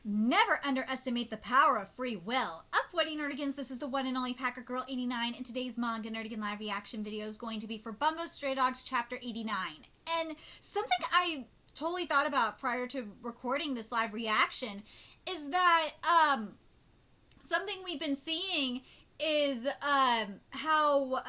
Never underestimate the power of free will. Up, Wedding Nerdigans, this is the one and only Packer Girl 89, and today's Manga Nerdigan live reaction video is going to be for Bungo Stray Dogs Chapter 89. And something I totally thought about prior to recording this live reaction is that something we've been seeing is how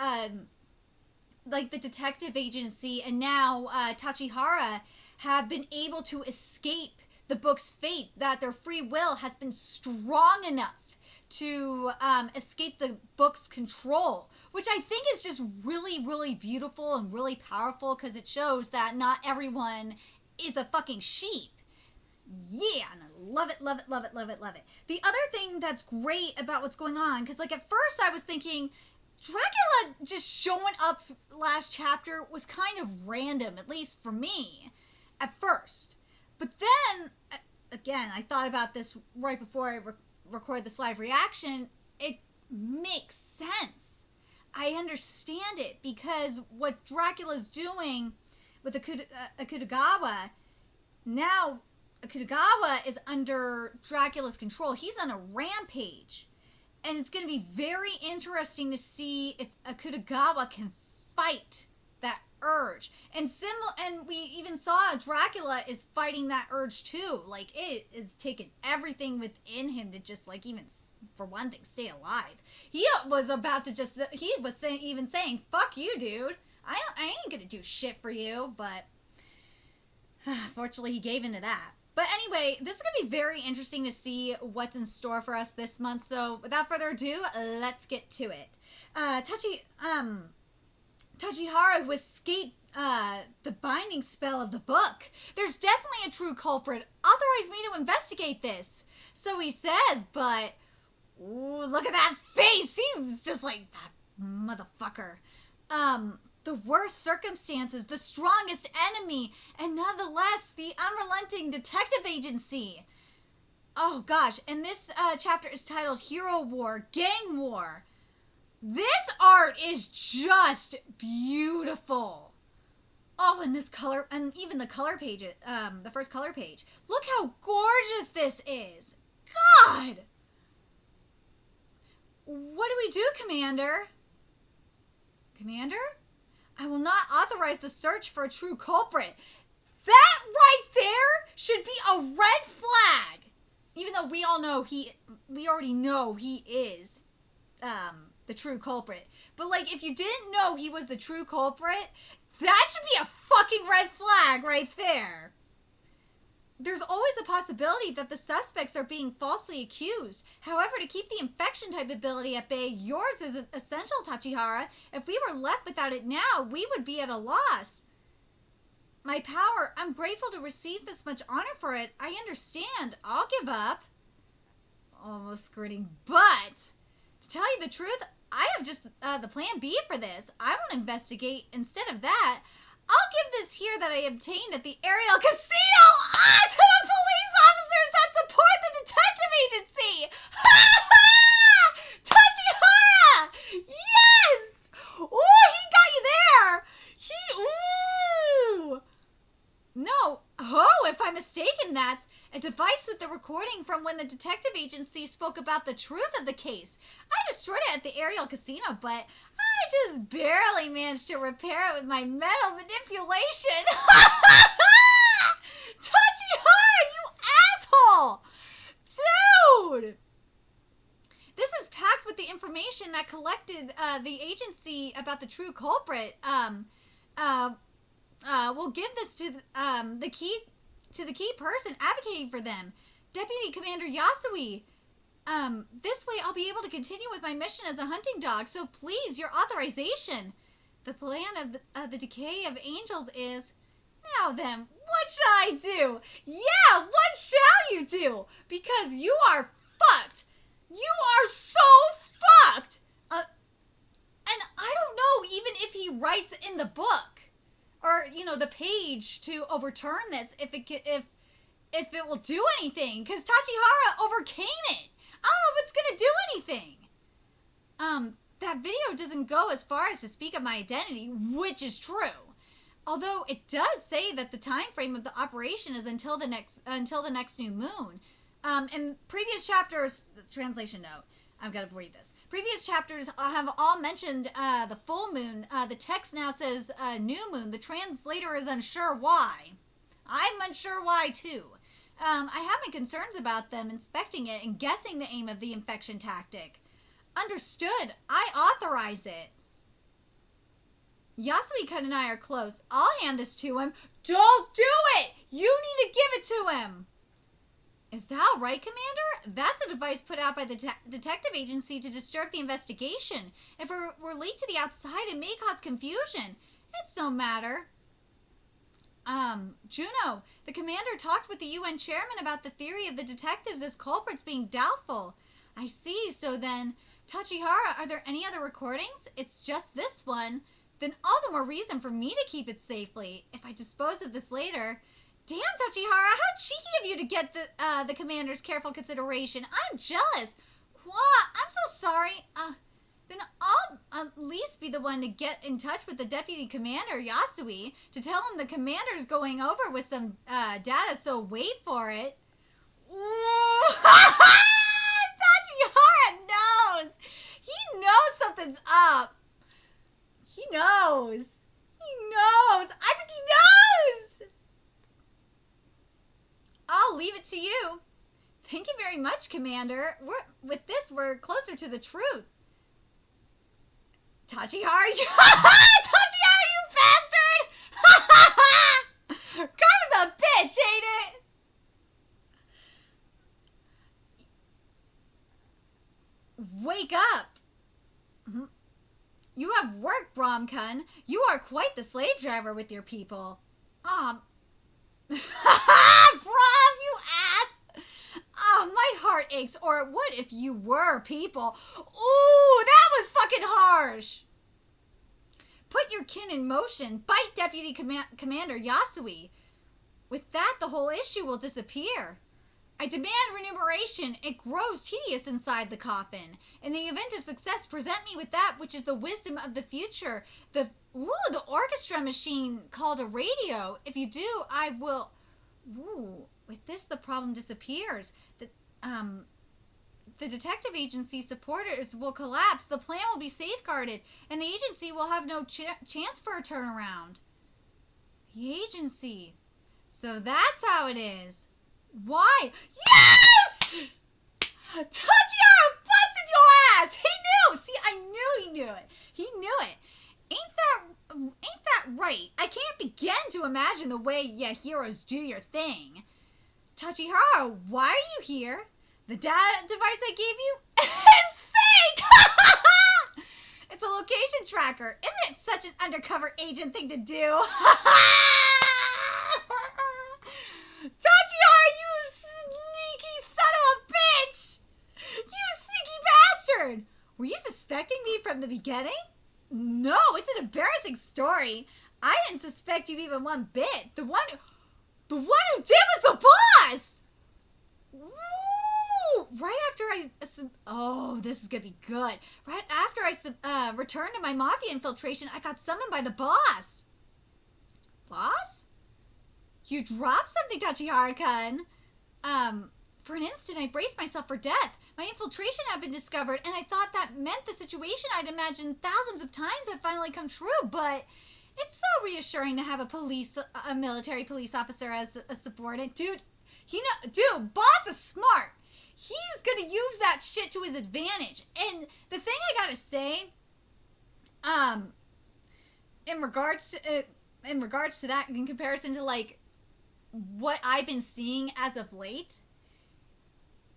like the detective agency and now Tachihara have been able to escape the book's fate, that their free will has been strong enough to escape the book's control, which I think is just really, really beautiful and really powerful because it shows that not everyone is a fucking sheep. Yeah, and I love it, love it, love it, love it, love it. The other thing that's great about what's going on, because like at first I was thinking Dracula just showing up last chapter was kind of random, at least for me, at first. But then, again, I thought about this right before I record this live reaction. It makes sense. I understand it because what Dracula's doing with Akutagawa, now Akutagawa is under Dracula's control. He's on a rampage. And it's going to be very interesting to see if Akutagawa can fight that urge. And we even saw Dracula is fighting that urge too. Like, it is taking everything within him to just, like, even for one thing, stay alive. He was about to just, he was saying, fuck you, dude. I ain't gonna do shit for you, but fortunately he gave into that. But anyway, this is going to be very interesting to see what's in store for us this month. So without further ado, let's get to it. Tachihara who escaped the binding spell of the book. There's definitely a true culprit. Authorize me to investigate this. So he says, but ooh, look at that face. He was just like, that motherfucker. The worst circumstances, the strongest enemy, and nonetheless, the unrelenting detective agency. Oh gosh, and this chapter is titled Hero War, Gang War. This art is just beautiful. Oh, and this color, and even the color page, the first color page. Look how gorgeous this is. God! What do we do, Commander? Commander? I will not authorize the search for a true culprit. That right there should be a red flag. Even though we already know he is the true culprit. But like, if you didn't know he was the true culprit, that should be a fucking red flag right there. There's always a possibility that the suspects are being falsely accused. However, to keep the infection type ability at bay, yours is essential, Tachihara. If we were left without it now, we would be at a loss. My power, I'm grateful to receive this much honor for it. I understand. I'll give up. Almost squirting. But, to tell you the truth, I have just the plan B for this. I want to investigate. Instead of that, I'll give this here that I obtained at the Ariel Casino to the police officers that support the detective agency. Tachihara! Yes! Ooh, he got you there. Ooh. No. Oh, if I'm mistaken, that's a device with the recording from when the detective agency spoke about the truth of the case. I destroyed it at the Ariel Casino, but I just barely managed to repair it with my metal manipulation. Tachihara, you asshole! Dude! This is packed with the information that collected the agency about the true culprit. We'll give this to the key person advocating for them, Deputy Commander Yasui. This way I'll be able to continue with my mission as a hunting dog, so please, your authorization. The plan of the decay of angels is, now then, what shall I do? Yeah, what shall you do? Because you are fucked. You are so fucked. And I don't know even if he writes in the book, or, you know, the page to overturn this, if it will do anything, because Tachihara overcame it. I don't know if it's going to do anything. That video doesn't go as far as to speak of my identity, which is true. Although it does say that the time frame of the operation is until the next new moon. In previous chapters, translation note, I've got to read this. Previous chapters have all mentioned the full moon. The text now says new moon. The translator is unsure why. I'm unsure why, too. I have my concerns about them inspecting it and guessing the aim of the infection tactic. Understood. I authorize it. Yasui-kun and I are close. I'll hand this to him. Don't do it! You need to give it to him! Is that right, Commander? That's a device put out by the detective agency to disturb the investigation. If we're leaked to the outside, it may cause confusion. It's no matter. Juno, the commander talked with the UN chairman about the theory of the detectives as culprits being doubtful. I see. So then, Tachihara, are there any other recordings? It's just this one. Then all the more reason for me to keep it safely. If I dispose of this later... Damn, Tachihara, how cheeky of you to get the commander's careful consideration. I'm jealous. What? I'm so sorry. Then I'll at least be the one to get in touch with the deputy commander, Yasui, to tell him the commander's going over with some data, so wait for it. Tachihara knows. He knows something's up. He knows. He knows. I think he knows. I'll leave it to you. Thank you very much, Commander. With this, we're closer to the truth. Tachihara, Tachihara, you bastard! Karma's a bitch, ain't it? Wake up. You have work, Brahmkun. You are quite the slave driver with your people. Brom, you ass! My heart aches, or it would if you were people. Ooh, that was fucking harsh! Put your kin in motion. Bite Deputy Commander Yasui. With that, the whole issue will disappear. I demand remuneration. It grows tedious inside the coffin. In the event of success, present me with that which is the wisdom of the future. The orchestra machine called a radio. If you do, I will... With this, the problem disappears. The detective agency supporters will collapse. The plan will be safeguarded, and the agency will have no chance for a turnaround. The agency. So that's how it is. Why? Yes! Tachihara busted your ass! He knew! See, I knew he knew it. He knew it. Ain't that right? I can't begin to imagine the way ya heroes do your thing. Tachihara, why are you here? The data device I gave you is fake! It's a location tracker. Isn't it such an undercover agent thing to do? Tachihara, you sneaky son of a bitch! You sneaky bastard! Were you suspecting me from the beginning? No, it's an embarrassing story. I didn't suspect you even one bit. The one who did was the boss! Woo! Right after this is gonna be good. Right after I returned to my mafia infiltration, I got summoned by the boss. Boss? You dropped something, Tachihara-kun. For an instant, I braced myself for death. My infiltration had been discovered, and I thought that meant the situation I'd imagined thousands of times had finally come true, but it's so reassuring to have a military police officer as a subordinate. Dude, boss is smart. He's gonna use that shit to his advantage. And the thing I gotta say, in regards to that, in comparison to, like, what I've been seeing as of late,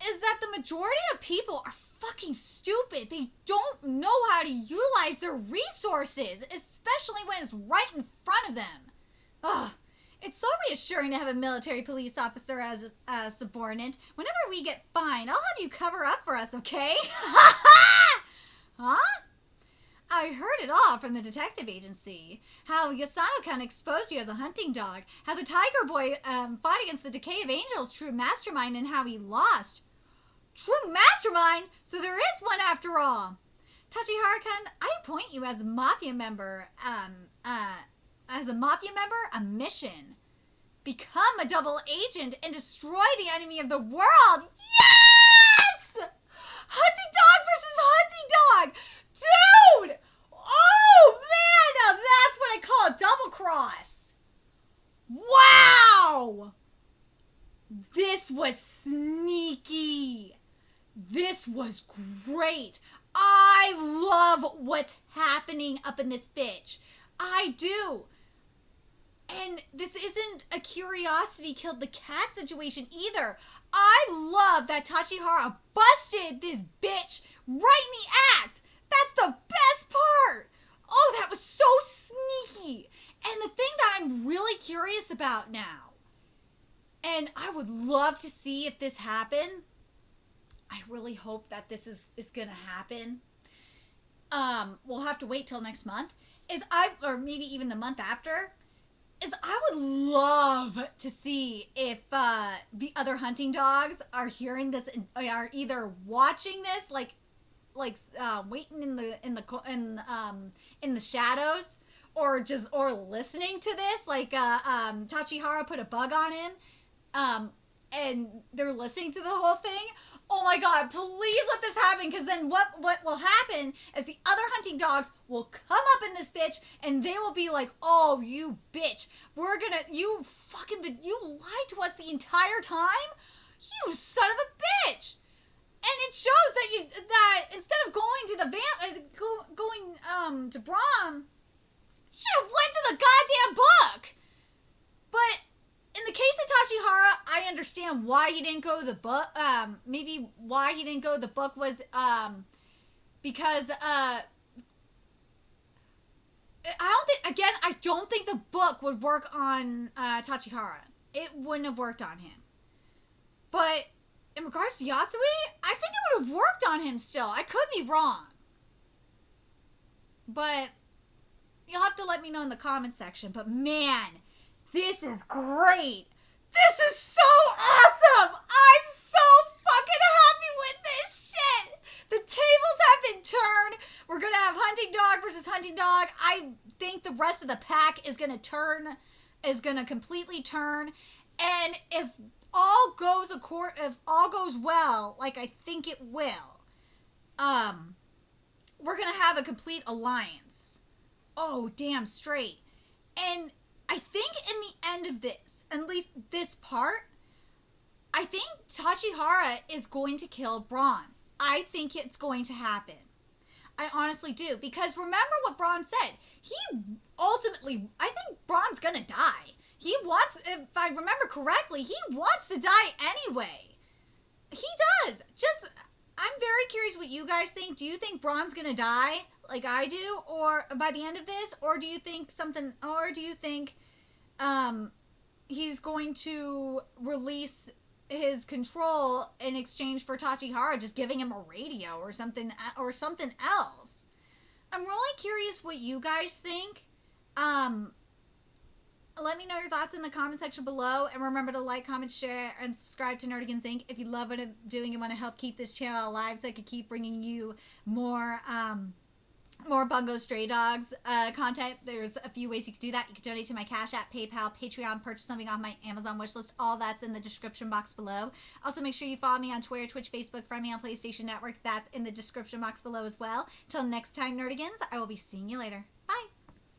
is that the majority of people are fucking stupid. They don't know how to utilize their resources, especially when it's right in front of them. Ugh. It's so reassuring to have a military police officer as a subordinate. Whenever we get fined, I'll have you cover up for us, okay? Huh? I heard it all from the detective agency. How Yasano-kun exposed you as a hunting dog. How the Tiger Boy fought against the Decay of Angels' true mastermind and how he lost. True mastermind? So there is one after all. Tachihara-kun, I appoint you as a mafia member, a mission. become a double agent and destroy the enemy of the world. Yes! Hunting dog versus hunting dog. Dude! Oh, man! Now that's what I call a double cross. Wow! This was sneaky. This was great. I love what's happening up in this bitch. I do. And this isn't a curiosity killed the cat situation either. I love that Tachihara busted this bitch right in the act. That's the best part. Oh, that was so sneaky. And the thing that I'm really curious about now, and I would love to see if this happened. I really hope that this is going to happen. We'll have to wait till next month. Or maybe even the month after. I would love to see if the other hunting dogs are hearing this, are either watching this, like waiting in the shadows, or listening to this, like Tachihara put a bug on him, and they're listening to the whole thing. Oh my god, please let this happen, because then what will happen is the other hunting dogs will come up in this bitch, and they will be like, oh, you bitch, you lied to us the entire time? You son of a bitch! And it shows that instead of going to to Brahm, you should have went to the goddamn book! But in the case of Tachihara, I understand why he didn't go to the book. Maybe why he didn't go to the book was because I don't think the book would work on Tachihara. It wouldn't have worked on him. But in regards to Yasui, I think it would have worked on him still. I could be wrong. But you'll have to let me know in the comment section. But man, this is great. This is so awesome. I'm so fucking happy with this shit. The tables have been turned. We're going to have hunting dog versus hunting dog. I think the rest of the pack is going to completely turn. And if all goes well, like I think it will, we're going to have a complete alliance. Oh, damn straight. And I think in the end of this, at least this part, I think Tachihara is going to kill Braun. I think it's going to happen. I honestly do. Because remember what Braun said. I think Braun's going to die. If I remember correctly, he wants to die anyway. He does. I'm very curious what you guys think. Do you think Braun's going to die like I do, or by the end of this, or do you think he's going to release his control in exchange for Tachihara just giving him a radio or something else? I'm really curious what you guys think. Let me know your thoughts in the comment section below, and remember to like, comment, share, and subscribe to Nerdigans Inc. if you love what I'm doing and want to help keep this channel alive so I can keep bringing you more Bungo Stray Dogs content. There's a few ways you can do that. You can donate to my Cash App, PayPal, Patreon, purchase something off my Amazon wishlist. All that's in the description box below. Also, make sure you follow me on Twitter, Twitch, Facebook, friend me on PlayStation Network. That's in the description box below as well. Till next time, Nerdigans, I will be seeing you later.